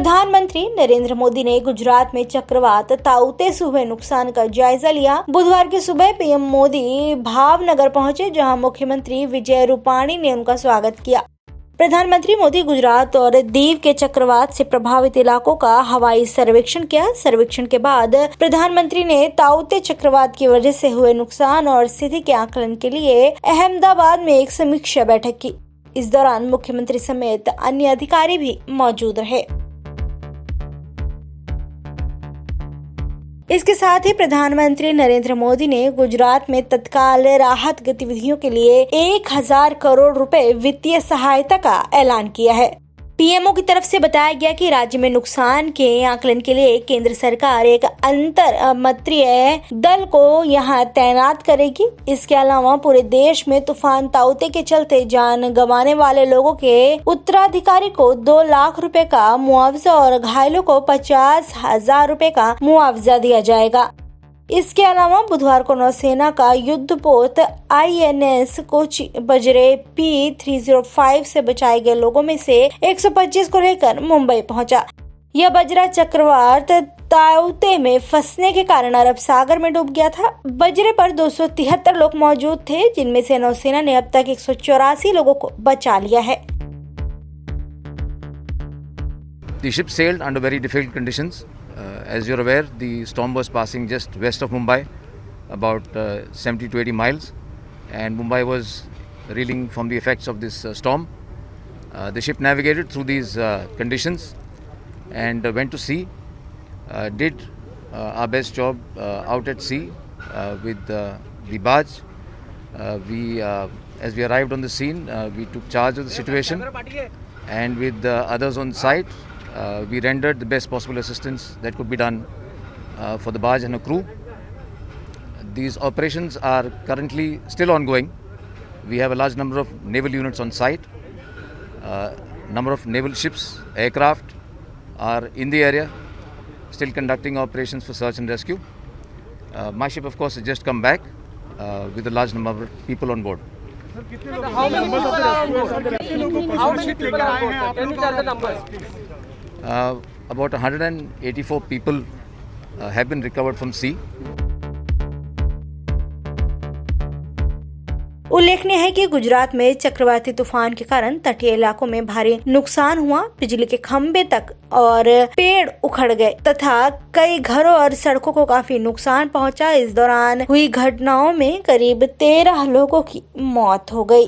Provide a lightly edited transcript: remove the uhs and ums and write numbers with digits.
प्रधानमंत्री नरेंद्र मोदी ने गुजरात में चक्रवात ताउते से हुए नुकसान का जायजा लिया। बुधवार की सुबह पीएम मोदी भावनगर पहुंचे, जहां मुख्यमंत्री विजय रूपाणी ने उनका स्वागत किया। प्रधानमंत्री मोदी गुजरात और दीव के चक्रवात से प्रभावित इलाकों का हवाई सर्वेक्षण किया। सर्वेक्षण के बाद प्रधानमंत्री ने ताउते चक्रवात की वजह से हुए नुकसान और स्थिति के आकलन के लिए अहमदाबाद में एक समीक्षा बैठक की। इस दौरान मुख्यमंत्री समेत अन्य अधिकारी भी मौजूद रहे। इसके साथ ही प्रधानमंत्री नरेंद्र मोदी ने गुजरात में तत्काल राहत गतिविधियों के लिए 1000 करोड़ रुपए वित्तीय सहायता का ऐलान किया है। पीएमओ की तरफ से बताया गया कि राज्य में नुकसान के आकलन के लिए केंद्र सरकार एक अंतर मंत्रीय दल को यहां तैनात करेगी। इसके अलावा पूरे देश में तूफान ताउते के चलते जान गंवाने वाले लोगों के उत्तराधिकारी को 2 लाख रुपए का मुआवजा और घायलों को 50,000 रुपए का मुआवजा दिया जाएगा। इसके अलावा बुधवार को नौसेना का युद्धपोत INS कोची बजरे P305 से बचाए गए लोगों में से 125 को लेकर मुंबई पहुंचा। यह बजरा चक्रवात ताउते में फंसने के कारण अरब सागर में डूब गया था। बजरे पर 273 लोग मौजूद थे, जिनमें से नौसेना ने अब तक 184 लोगों को बचा लिया है। The ship sailed under very difficult conditions. As you're aware, the storm was passing just west of Mumbai, about 70 to 80 miles, and Mumbai was reeling from the effects of this storm. The ship navigated through these conditions and went to sea. Did our best job out at sea with the barge. As we arrived on the scene, we took charge of the situation, and with the others on site, we rendered the best possible assistance that could be done for the barge and the crew. These operations are currently still ongoing. We have a large number of naval units on site. Number of naval ships, aircraft are in the area, still conducting operations for search and rescue. My ship, of course, has just come back with a large number of people on board. How many people are on board? How many people are on board? Can you tell the numbers, please? About 184 people have been recovered from sea. उल्लेखनीय है कि गुजरात में चक्रवाती तूफान के कारण तटीय इलाकों में भारी नुकसान हुआ। बिजली के खंभे तक और पेड़ उखड़ गए तथा कई घरों और सड़कों को काफी नुकसान पहुंचा। इस दौरान हुई घटनाओं में करीब 13 लोगों की मौत हो गई।